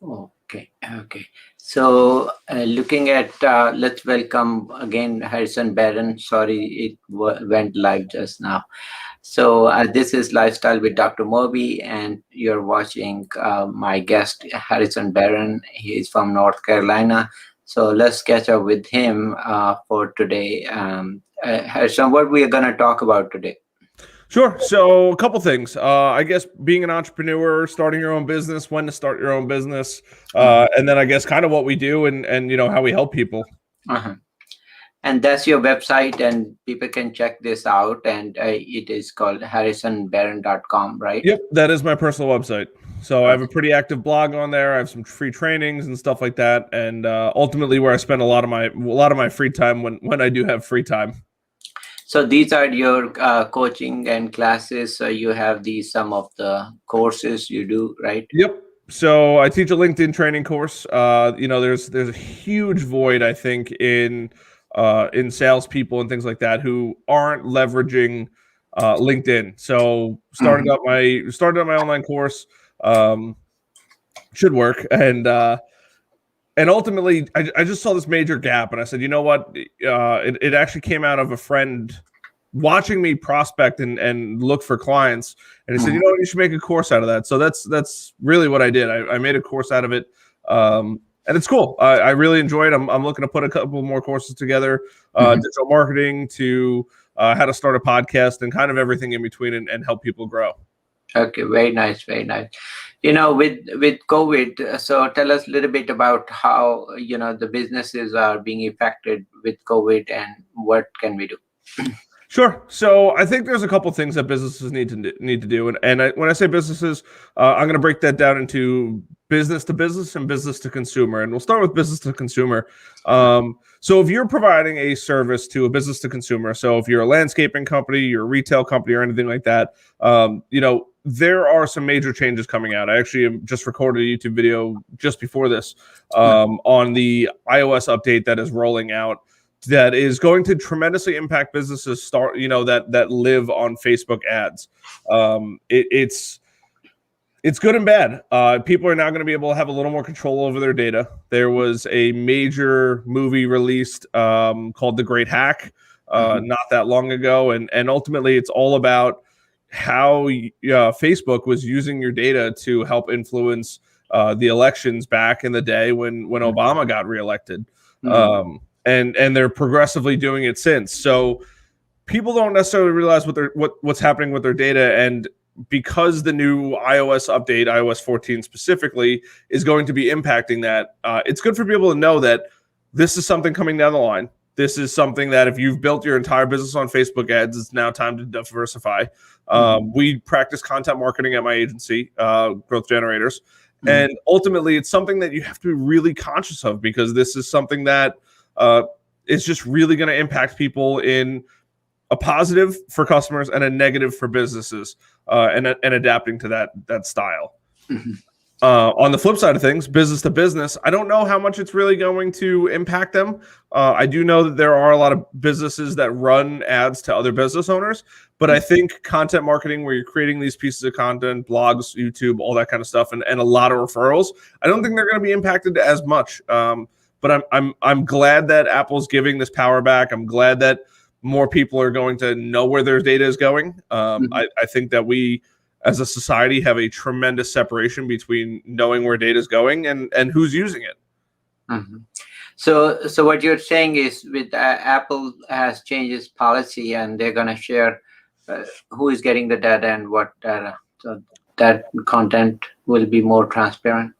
Okay, okay. So, looking at, let's welcome again Harrison Barron. Sorry, it went live just now. So, this is Lifestyle with Dr. Moby, and you're watching my guest, Harrison Barron. He is from North Carolina. So, let's catch up with him for today. Harrison, what we are going to talk about today? Sure. So a couple things. I guess being an entrepreneur, starting your own business, when to start your own business, and then I guess kind of what we do and how we help people. Uh-huh. And that's your website, and people can check this out. And it is called harrisonbarron.com, right? Yep, that is my personal website. So I have a Okay. pretty active blog on there. I have some free trainings and stuff like that, and ultimately where I spend a lot of my free time when I do have free time. So these are your coaching and classes. So you have these some of the courses you do, right? Yep. So I teach a LinkedIn training course. There's a huge void, I think, in salespeople and things like that who aren't leveraging LinkedIn. So Mhm. started up my online course. Um, should work, and ultimately, I just saw this major gap, and I said, you know what? It actually came out of a friend watching me prospect and look for clients, and he said, you Mhm. know what? You should make a course out of that. So that's really what I did. I made a course out of it, and it's cool. I really enjoy it. I'm looking to put a couple more courses together, Mhm. digital marketing to how to start a podcast and kind of everything in between and help people grow. Okay, very nice, very nice. With COVID, so tell us a little bit about how the businesses are being affected with COVID, and what can we do? Sure. So I think there's a couple things that businesses need to do, and when I say businesses, I'm going to break that down into business to business and business to consumer, and we'll start with business to consumer. So if you're providing a service to a business to consumer, so if you're a landscaping company, you're a retail company, or anything like that, there are some major changes coming out. I actually just recorded a YouTube video just before this on the iOS update that is rolling out that is going to tremendously impact businesses that live on Facebook ads. It's good and bad. People are now going to be able to have a little more control over their data. There was a major movie released called The Great Hack Mhm. not that long ago, and ultimately it's all about how Facebook was using your data to help influence the elections back in the day when Mhm. Obama got reelected. Mhm. And they're progressively doing it since. So people don't necessarily realize what's happening with their data, and because the new iOS update, iOS 14 specifically, is going to be impacting that, it's good for people to know that this is something coming down the line. This is something that if you've built your entire business on Facebook ads, it's now time to diversify. Mhm. We practice content marketing at my agency, Growth Generators. Mhm. And ultimately, it's something that you have to be really conscious of because this is something that uh, is just really going to impact people in a positive for customers and a negative for businesses, and adapting to that style. Mhm. On the flip side of things, business to business, I don't know how much it's really going to impact them. I do know that there are a lot of businesses that run ads to other business owners, but I think content marketing, where you're creating these pieces of content, blogs, YouTube, all that kind of stuff, and a lot of referrals, I don't think they're going to be impacted as much. But I'm glad that Apple's giving this power back. I'm glad that more people are going to know where their data is going. Mhm. I think that we as a society have a tremendous separation between knowing where data is going and who's using it. Mhm. So what you're saying is, with Apple has changed its policy, and they're gonna share who is getting the data and what data, so that content will be more transparent.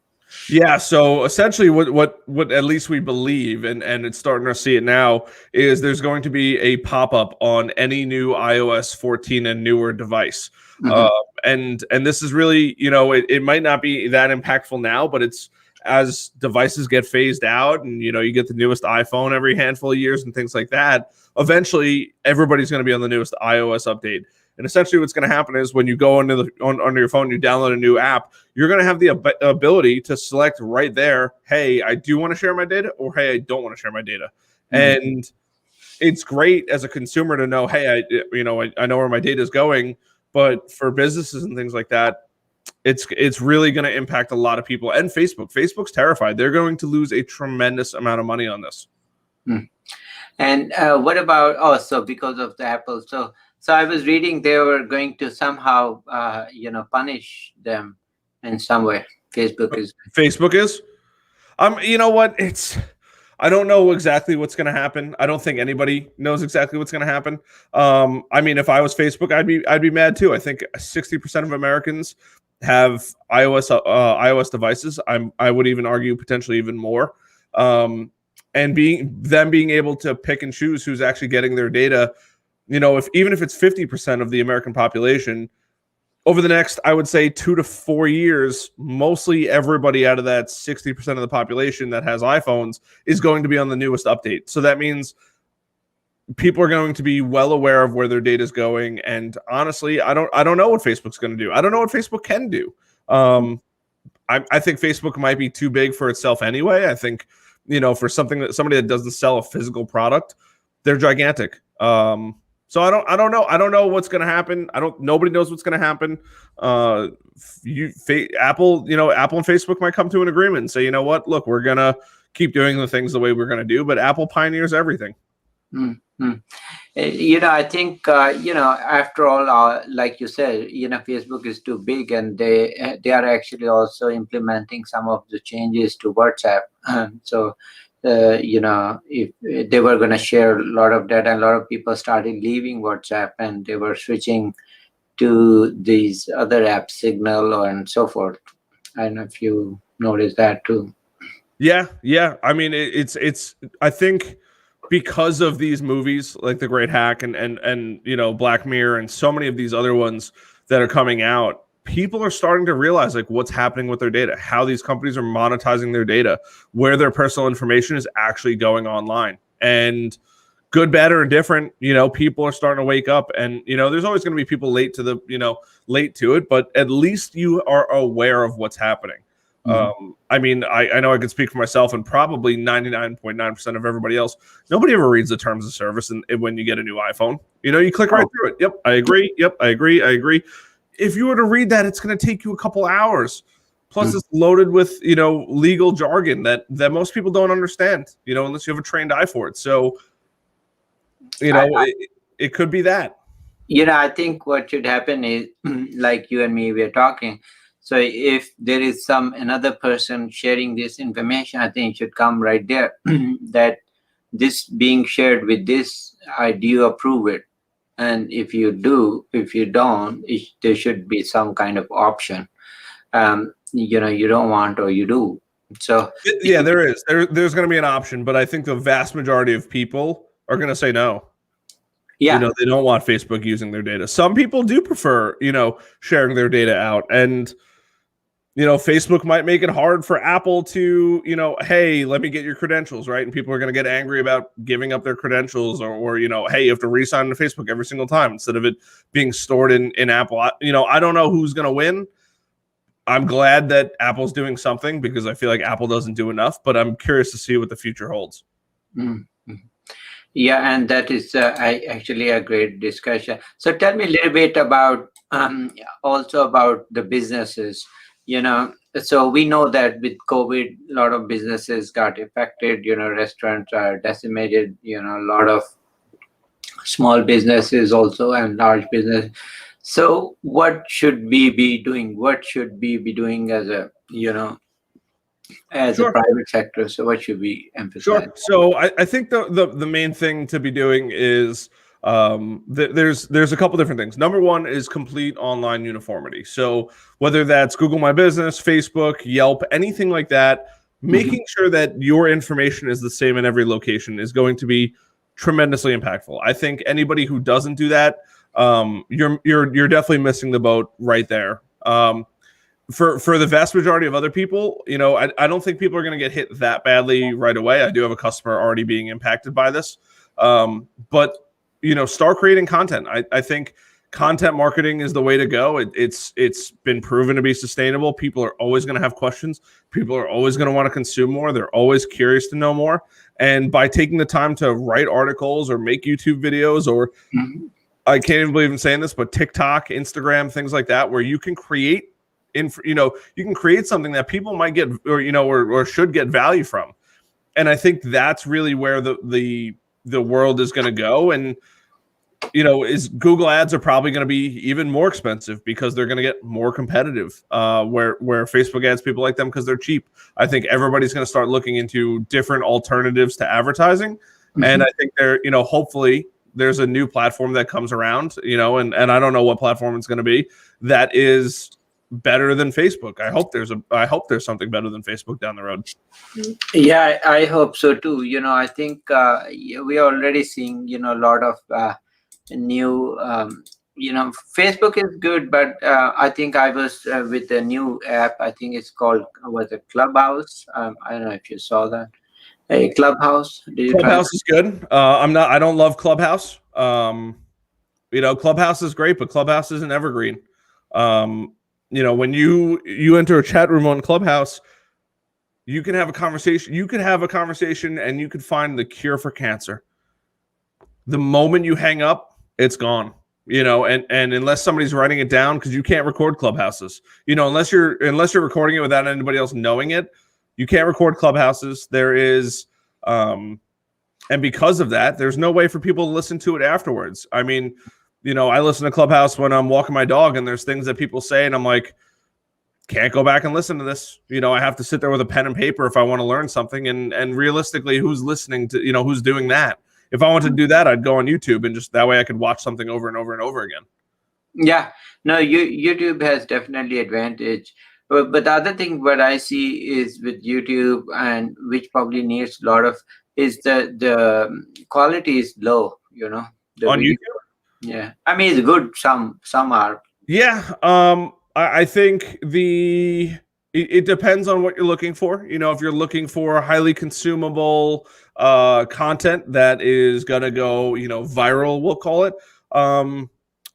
Yeah, so essentially what at least we believe, and it's starting to see it now, is there's going to be a pop-up on any new iOS 14 and newer device. Uh, Mhm. and this is really, it might not be that impactful now, but it's as devices get phased out and you get the newest iPhone every handful of years and things like that, eventually everybody's going to be on the newest iOS update. And essentially what's going to happen is when you go onto your phone, you download a new app, you're going to have the ability to select right there, hey, I do want to share my data, or hey, I don't want to share my data. Mhm. And it's great as a consumer to know, hey, I know where my data is going. But for businesses and things like that, It's really going to impact a lot of people. And Facebook's terrified. They're going to lose a tremendous amount of money on this. And what about, oh, so because of the Apple, so I was reading they were going to somehow punish them in some way. Facebook is. You know what? I don't know exactly what's going to happen. I don't think anybody knows exactly what's going to happen. I mean, if I was Facebook, I'd be mad too. I think 60% of Americans have iOS devices. I would even argue potentially even more. And being able to pick and choose who's actually getting their data, even if it's 50% of the American population, over the next, I would say 2 to 4 years, mostly everybody out of that 60% of the population that has iPhones is going to be on the newest update. So that means people are going to be well aware of where their data is going. And honestly, I don't know what Facebook's going to do. I don't know what Facebook can do. I think Facebook might be too big for itself anyway. I think, for somebody that doesn't sell a physical product, they're gigantic. So I don't know. I don't know what's going to happen. Nobody knows what's going to happen. Apple and Facebook might come to an agreement and say, you know what, look, we're going to keep doing the things the way we're going to do, but Apple pioneers everything. Mm-hmm. I think, after all, like you said, Facebook is too big, and they are actually also implementing some of the changes to WhatsApp. If they were going to share a lot of data, a lot of people started leaving WhatsApp and they were switching to these other apps, Signal and so forth. I don't know if you noticed that too. Yeah. I mean, it's. I think because of these movies like The Great Hack and Black Mirror and so many of these other ones that are coming out, people are starting to realize like what's happening with their data, how these companies are monetizing their data, where their personal information is actually going online. And good, bad, or indifferent, people are starting to wake up. And there's always going to be people late to it, but at least you are aware of what's happening. Mm-hmm. I mean, I know I can speak for myself and probably 99.9% of everybody else. Nobody ever reads the terms of service and when you get a new iPhone. You click right through it. Yep, I agree. Yep, I agree. If you were to read that, it's going to take you a couple hours. Plus, it's loaded with legal jargon that most people don't understand. Unless you have a trained eye for it. So, it could be that. I think what should happen is, like you and me, we're talking. So if there is another person sharing this information, I think it should come right there that this being shared with this, do you approve it? And if you do, if you don't, there should be some kind of option. You don't want or you do. So yeah, there is. There's going to be an option, but I think the vast majority of people are going to say no. Yeah, they don't want Facebook using their data. Some people do prefer, sharing their data out, and Facebook might make it hard for Apple to, hey, let me get your credentials, right? And people are going to get angry about giving up their credentials or hey, you have to re-sign to Facebook every single time instead of it being stored in Apple. I don't know who's going to win. I'm glad that Apple's doing something because I feel like Apple doesn't do enough, but I'm curious to see what the future holds. Mm-hmm. Yeah, and that is actually a great discussion. So tell me a little bit about also about the businesses. So we know that with COVID, a lot of businesses got affected. Restaurants are decimated. A lot of small businesses also and large business. So what should we be doing? What should we be doing as a a private sector? So what should we emphasize? Sure. So I think the main thing to be doing is there's a couple different things. Number one is complete online uniformity. So whether that's Google My Business, Facebook, Yelp, anything like that, making sure that your information is the same in every location is going to be tremendously impactful. I think anybody who doesn't do that, you're definitely missing the boat right there. For the vast majority of other people, I don't think people are going to get hit that badly right away. I do have a customer already being impacted by this. But start creating content. I think content marketing is the way to go. It's been proven to be sustainable. People are always going to have questions. People are always going to want to consume more. They're always curious to know more. And by taking the time to write articles or make YouTube videos or I can't even believe I'm saying this, but TikTok, Instagram, things like that, where you can create you can create something that people might get, or should get value from. And I think that's really where the world is going to go. And is Google ads are probably going to be even more expensive because they're going to get more competitive. Where Facebook ads, people like them because they're cheap. I think everybody's going to start looking into different alternatives to advertising, and I think hopefully there's a new platform that comes around, and I don't know what platform it's going to be that is better than Facebook. I hope there's something better than Facebook down the road. Yeah, I hope so too. I think we are already seeing a lot of new Facebook is good, but I think I was with a new app. I think it's called, was it Clubhouse? I don't know if you saw that. Hey, Clubhouse, did you try? Clubhouse is good. I don't love Clubhouse. Clubhouse is great, but Clubhouse isn't evergreen. When you enter a chat room on Clubhouse, you can have a conversation. You could have a conversation and you could find the cure for cancer. The moment you hang up, it's gone. And unless somebody's writing it down, because you can't record Clubhouses, unless you're recording it without anybody else knowing it, you can't record Clubhouses. There is, and because of that, there's no way for people to listen to it afterwards. I mean, I listen to Clubhouse when I'm walking my dog, and there's things that people say, and I'm like, can't go back and listen to this. I have to sit there with a pen and paper if I want to learn something. And realistically, who's listening to, who's doing that? If I wanted to do that, I'd go on YouTube, and just that way I could watch something over and over and over again. Yeah, no, YouTube has definitely advantage. But the other thing what I see is with YouTube, and which probably needs a lot of, is the quality is low, the On video. YouTube? Yeah, I mean it's good. Some are. Yeah, I think it depends on what you're looking for. If you're looking for highly consumable content that is gonna go, viral, we'll call it.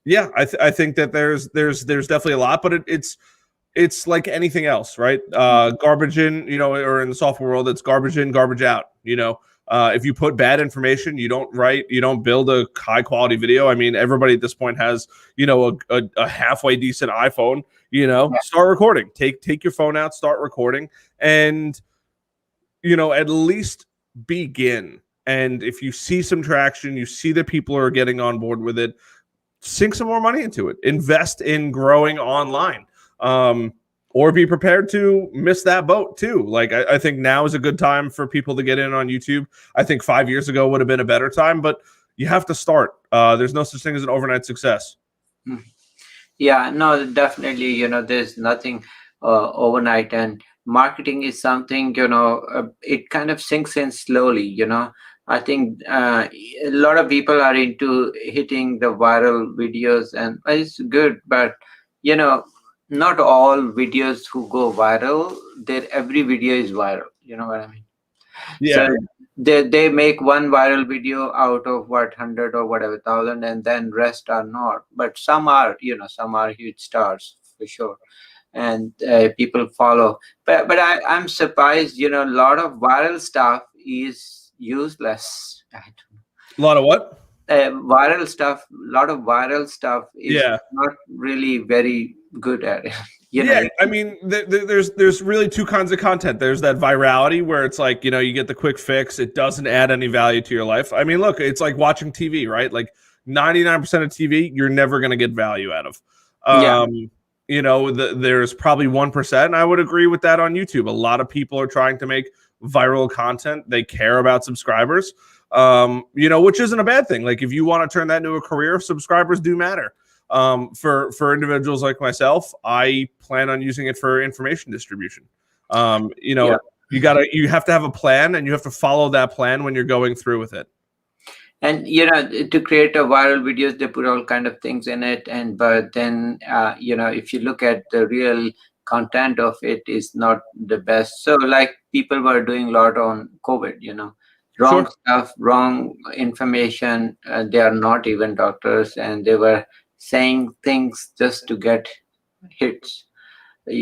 Yeah, I think that there's definitely a lot, but it's like anything else, right? Garbage in, or in the software world, it's garbage in, garbage out. If you put bad information, you don't build a high quality video. I mean, everybody at this point has, a halfway decent iPhone, start recording, take your phone out, start recording, and, at least begin. And if you see some traction, you see that people are getting on board with it, sink some more money into it, invest in growing online. Or be prepared to miss that boat too. Like I think now is a good time for people to get in on YouTube. I think 5 years ago would have been a better time, but you have to start. There's no such thing as an overnight success. Yeah, no, definitely. There's nothing overnight, and marketing is something. It kind of sinks in slowly. I think a lot of people are into hitting the viral videos, and it's good, but not all videos who go viral, every video is viral. You know what I mean? Yeah. So they make one viral video out of 100 or whatever thousand, and then rest are not. But some are, some are huge stars for sure, and people follow. But I'm surprised. A lot of viral stuff is useless. I don't know. A lot of what? Viral stuff. A lot of viral stuff is not really very good at it. I mean, there's really two kinds of content. There's that virality where it's like, you get the quick fix. It doesn't add any value to your life. I mean, look, it's like watching TV, right? Like 99% of TV, you're never going to get value out of. There's probably 1%. And I would agree with that on YouTube. A lot of people are trying to make viral content. They care about subscribers, which isn't a bad thing. Like if you want to turn that into a career, subscribers do matter. For individuals like myself, I plan on using it for information distribution. You have to have a plan, and you have to follow that plan when you're going through with it. And to create a viral videos, they put all kind of things in it, but then if you look at the real content of it, is not the best. So like people were doing a lot on COVID, wrong stuff, wrong information. They are not even doctors, and they were saying things just to get hits, but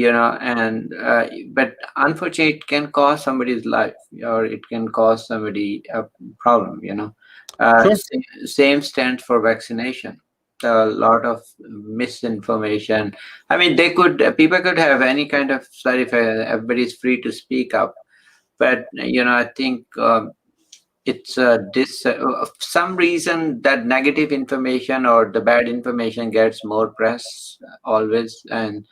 unfortunately it can cost somebody's life, or it can cause somebody a problem. Same stands for vaccination. a lot of misinformation. I mean, they could people could have any kind of, sorry if everybody's free to speak up, but I think it's of some reason that negative information or the bad information gets more press always, and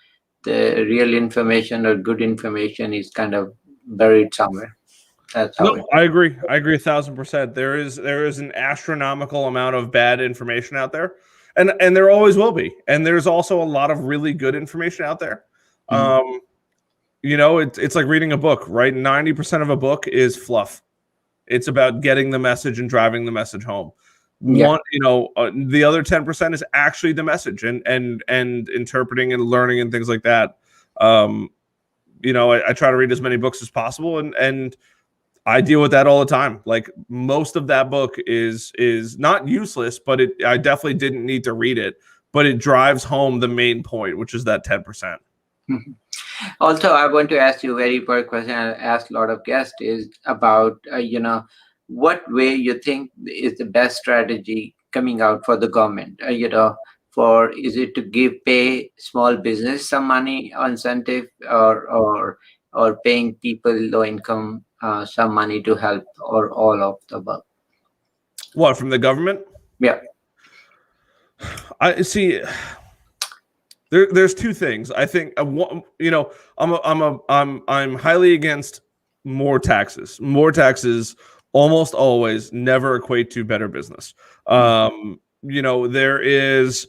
the real information or good information is kind of buried somewhere. That's No, how it. I agree. I agree 1,000%. There is an astronomical amount of bad information out there, and there always will be. And there's also a lot of really good information out there. Mhm. Um, it's like reading a book, right? 90% of a book is fluff. It's about getting the message and driving the message home. Yeah. The other 10% is actually the message and interpreting and learning and things like that. Um, I try to read as many books as possible, and I deal with that all the time. Like most of that book is not useless, but I definitely didn't need to read it, but it drives home the main point, which is that 10%. Mhm. Also, I want to ask you a very important question. I asked a lot of guests is about what way you think is the best strategy coming out for the government. For is it to pay small business some money on incentive, or paying people low income some money to help, or all of the above? What, from the government? Yeah. I see. There's two things. I think I'm highly against more taxes. More taxes almost always never equate to better business. There is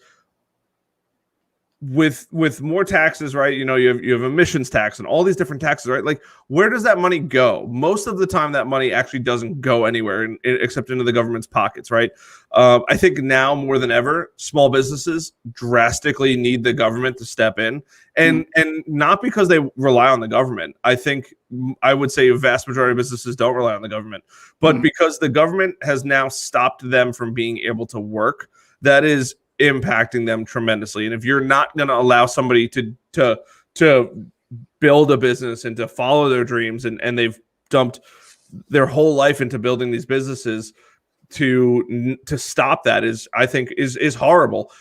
with more taxes, right? You have emissions tax and all these different taxes, right? Like, where does that money go? Most of the time, that money actually doesn't go anywhere except into the government's pockets, right? I think now more than ever, small businesses drastically need the government to step in, and not because they rely on the government. I would say a vast majority of businesses don't rely on the government, but because the government has now stopped them from being able to work. That is impacting them tremendously. And if you're not going to allow somebody to build a business and to follow their dreams, and they've dumped their whole life into building these businesses, to stop that is horrible.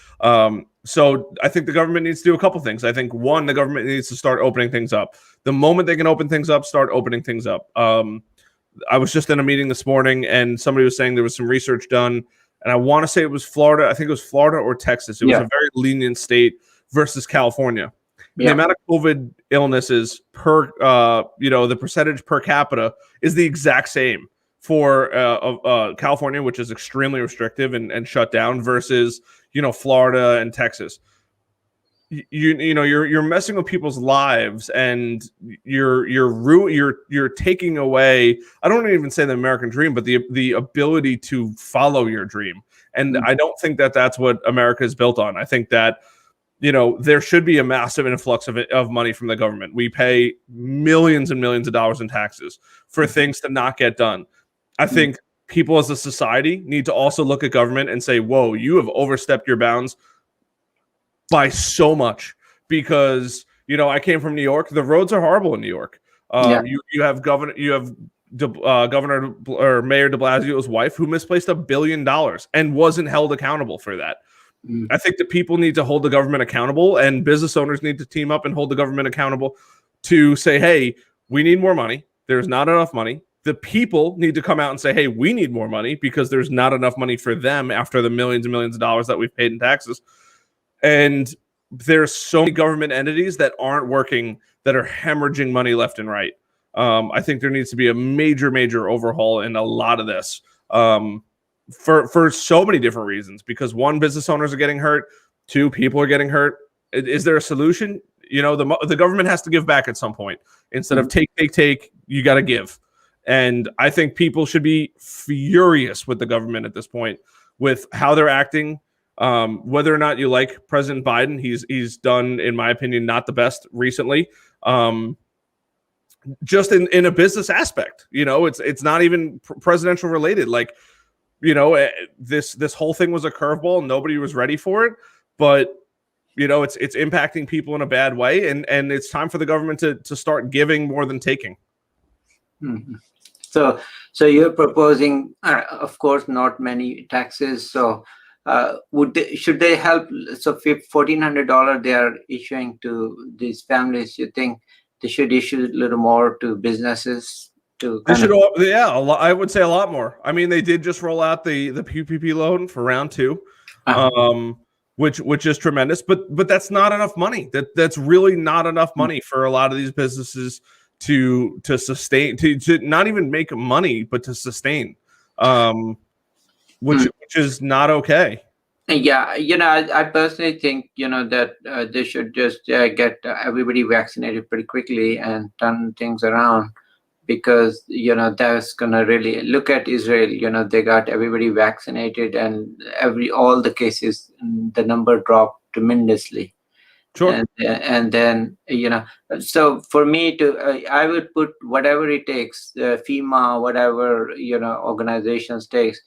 So I think the government needs to do a couple things. I think one, the government needs to start opening things up. The moment they can open things up, start opening things up. I was just in a meeting this morning, and somebody was saying there was some research done, and I want to say it was Florida. I think it was Florida or Texas. It was a Yeah. very lenient state versus California. And the Yeah. amount of COVID illnesses per, the percentage per capita is the exact same for California, which is extremely restrictive and shut down, versus Florida and Texas. You're messing with people's lives, and you're taking away, I don't even say the American dream, but the ability to follow your dream. And I don't think that that's what America is built on. I think that there should be a massive influx of money from the government. We pay millions and millions of dollars in taxes for things to not get done. I think people as a society need to also look at government and say, whoa, you have overstepped your bounds by so much, because I came from New York. The roads are horrible in New York. Yeah. Governor or Mayor de Blasio's wife who misplaced $1 billion and wasn't held accountable for that. I think that people need to hold the government accountable, and business owners need to team up and hold the government accountable to say, hey, we need more money. There's not enough money. The people need to come out and say, hey, we need more money, because there's not enough money for them after the millions and millions of dollars that we've paid in taxes. And there's so many government entities that aren't working, that are hemorrhaging money left and right. I think there needs to be a major, major overhaul in a lot of this, for so many different reasons. Because one, business owners are getting hurt. Two, people are getting hurt. Is there a solution? The government has to give back at some point. Instead of take, you got to give. And I think people should be furious with the government at this point, with how they're acting. Whether or not you like President Biden, he's done, in my opinion, not the best recently. Just in a business aspect, it's not even presidential related. Like, this whole thing was a curveball. Nobody was ready for it, but it's impacting people in a bad way, and it's time for the government to start giving more than taking. Mhm. So you're proposing, of course, not many taxes. So Should they help? So $1,400 they are issuing to these families. You think they should issue a little more to businesses to They kind should, of? yeah, I would say a lot more. I mean, they did just roll out the PPP loan for round two, Uh, um, which is tremendous. But that's not enough money. That's really not enough money for a lot of these businesses to sustain, to not even make money, but to sustain, um, mm. which is not okay. Yeah, I personally think, that they should just get everybody vaccinated pretty quickly and turn things around, because, that's gonna really look at Israel. They got everybody vaccinated, and all the cases, the number dropped tremendously. Sure. And then, so for me to, I would put whatever it takes, FEMA, whatever, organizations takes,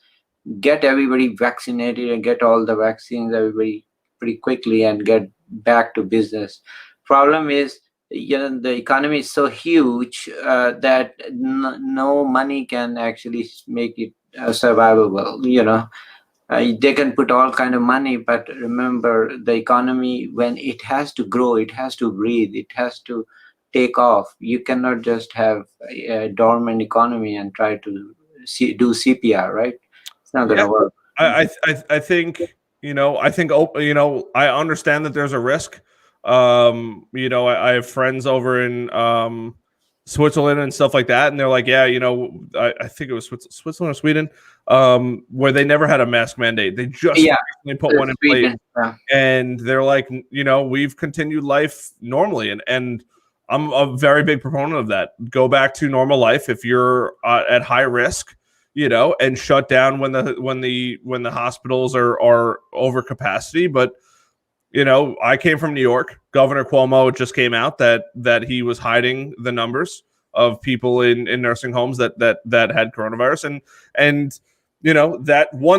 get everybody vaccinated and get all the vaccines everybody pretty quickly and get back to business. Problem is, the economy is so huge that no money can actually make it survivable. They can put all kind of money, but remember, the economy, when it has to grow, it has to breathe, it has to take off. You cannot just have a dormant economy and try to do CPR, right? It's not going Yeah. to work. I think, I understand that there's a risk. I have friends over in Switzerland and stuff like that, and they're like, yeah, I think it was Switzerland or Sweden, where they never had a mask mandate. They just Yeah, recently put one in place, Sweden. and they're like, we've continued life normally, and I'm a very big proponent of that. Go back to normal life if you're at high risk, and shut down when the hospitals are over capacity. But I came from New York. Governor Cuomo just came out that he was hiding the numbers of people in nursing homes that had coronavirus, and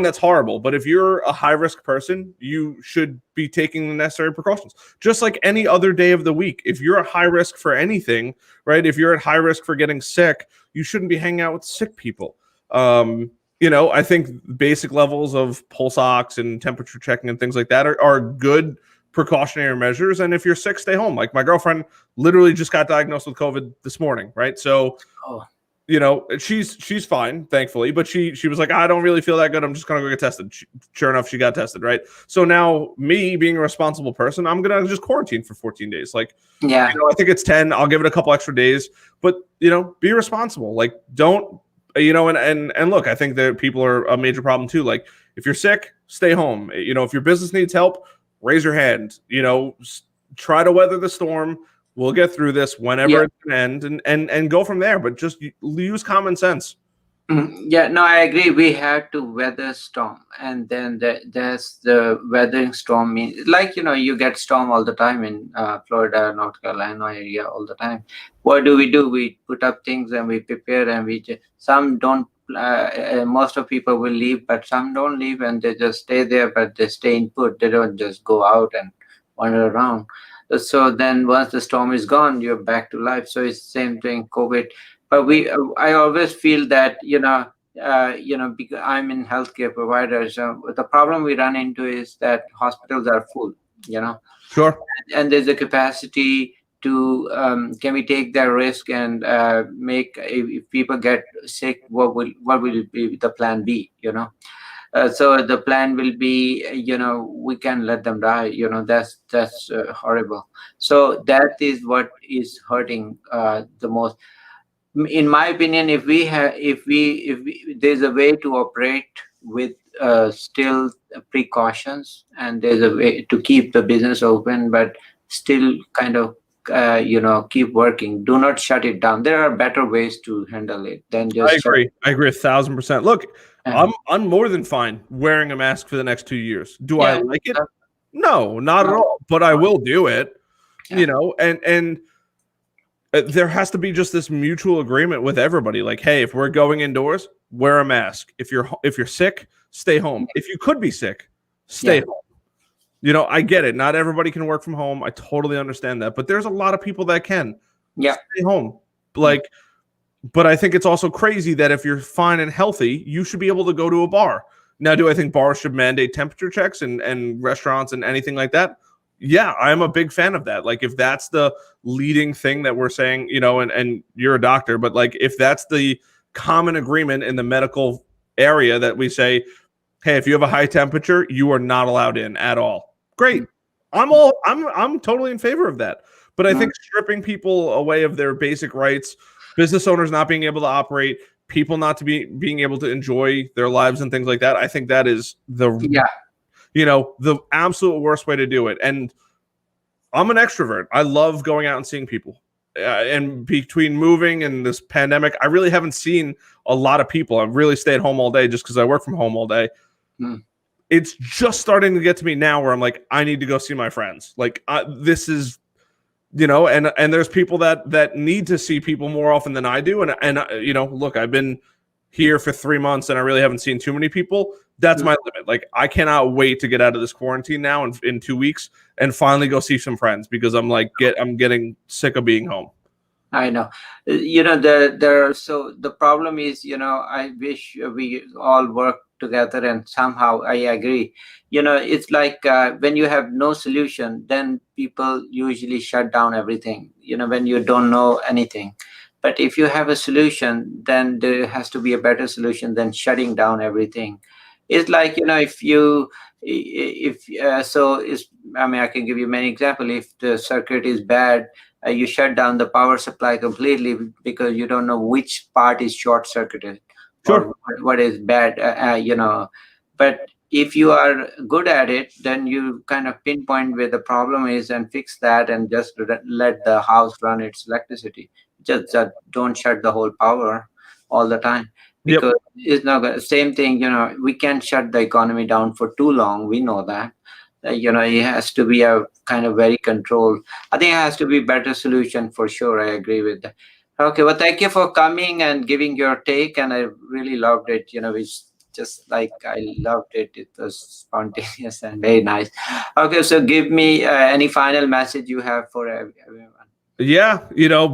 that's horrible. But if you're a high risk person, you should be taking the necessary precautions, just like any other day of the week. If you're a high risk for anything, right? If you're at high risk for getting sick, you shouldn't be hanging out with sick people. I think basic levels of pulse ox and temperature checking and things like that are good precautionary measures. And if you're sick, stay home. Like my girlfriend literally just got diagnosed with COVID this morning, right? So, Oh, she's fine, thankfully, but she was like, I don't really feel that good. I'm just gonna go get tested. Sure enough, she got tested, right? So now, me being a responsible person, I'm gonna just quarantine for 14 days. Like, yeah. I think it's 10. I'll give it a couple extra days, but be responsible. Like, don't. And look, I think that people are a major problem too. Like, if you're sick, stay home. If your business needs help, raise your hand. Try to weather the storm. We'll get through this whenever Yeah. it can end, and go from there. But just use common sense. Yeah, no, I agree. We have to weather storm, and then there's the weathering storm. Like, you get storm all the time in Florida, North Carolina area all the time. What do? We put up things and we prepare, and some don't. Most of people will leave, but some don't leave, and they just stay there. But they stay in put. They don't just go out and wander around. So then, once the storm is gone, you're back to life. So it's same thing, COVID. But I always feel that, because I'm in healthcare provider, so the problem we run into is that hospitals are full, Sure. and there's a capacity to, can we take that risk and make, if people get sick, what will be the plan B? So the plan will be, we can let them die. That's horrible. So that is what is hurting the most. In my opinion, if there's a way to operate with still precautions, and there's a way to keep the business open, but still kind of keep working. Do not shut it down. There are better ways to handle it than I just agree. I agree 1,000%. Look, uh, I'm more than fine wearing a mask for the next 2 years. Do I yeah. like it? No, not at No. all. But I will do it. Yeah. And there has to be just this mutual agreement with everybody. Like, hey, if we're going indoors, wear a mask. If you're sick, stay home. If you could be sick, stay Yeah. home. I get it. Not everybody can work from home. I totally understand that. But there's a lot of people that can. Yeah. Stay home. But I think it's also crazy that if you're fine and healthy, you should be able to go to a bar. Now, do I think bars should mandate temperature checks and restaurants and anything like that? Yeah, I'm a big fan of that. Like, if that's the leading thing that we're saying, and you're a doctor, but like if that's the common agreement in the medical area that we say, hey, if you have a high temperature, you are not allowed in at all. Great. I'm totally in favor of that. But I think stripping people away of their basic rights, business owners not being able to operate, people not to being able to enjoy their lives and things like that, I think that is the absolute worst way to do it. And I'm an extrovert. I love going out and seeing people. And between moving and this pandemic, I really haven't seen a lot of people. I've really stayed home all day just because I work from home all day. It's just starting to get to me now where I'm like, I need to go see my friends. Like, this is, and there's people that need to see people more often than I do. And look, I've been here for 3 months and I really haven't seen too many people. That's my limit. Like, I cannot wait to get out of this quarantine now in 2 weeks and finally go see some friends because I'm getting sick of being home. I know. So the problem is, I wish we all work together, and somehow I agree. It's like when you have no solution, then people usually shut down everything, when you don't know anything. But if you have a solution, then there has to be a better solution than shutting down everything. It's like, I can give you many examples. If the circuit is bad, you shut down the power supply completely because you don't know which part is short circuited or what is bad, but if you are good at it, then you kind of pinpoint where the problem is and fix that and just let the house run its electricity. Just don't shut the whole power all the time, because it's not gonna, same thing. We can't shut the economy down for too long, we know that. It has to be a kind of very controlled. I think it has to be better solution for sure. I agree with that. Okay, well, thank you for coming and giving your take, and I really loved it. It's just like I loved it. It was spontaneous and very nice. Okay, so give me any final message you have for everyone. Yeah,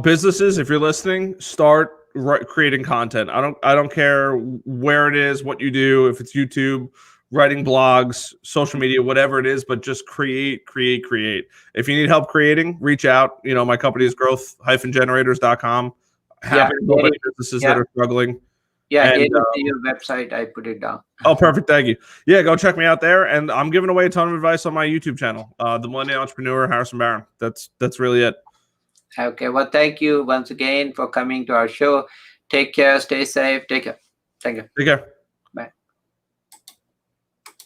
businesses, if you're listening, start creating content. I don't care where it is, what you do, if it's YouTube, writing blogs, social media, whatever it is, but just create. If you need help creating, reach out. My company is growth-generators.com. Happy to help any businesses that are struggling. Yeah, and, your website, I put it down. Oh, perfect. Thank you. Yeah, go check me out there. And I'm giving away a ton of advice on my YouTube channel, The Millennial Entrepreneur, Harrison Barron. That's really it. Okay, well, thank you once again for coming to our show. Take care, stay safe. Take care. Thank you. Take care.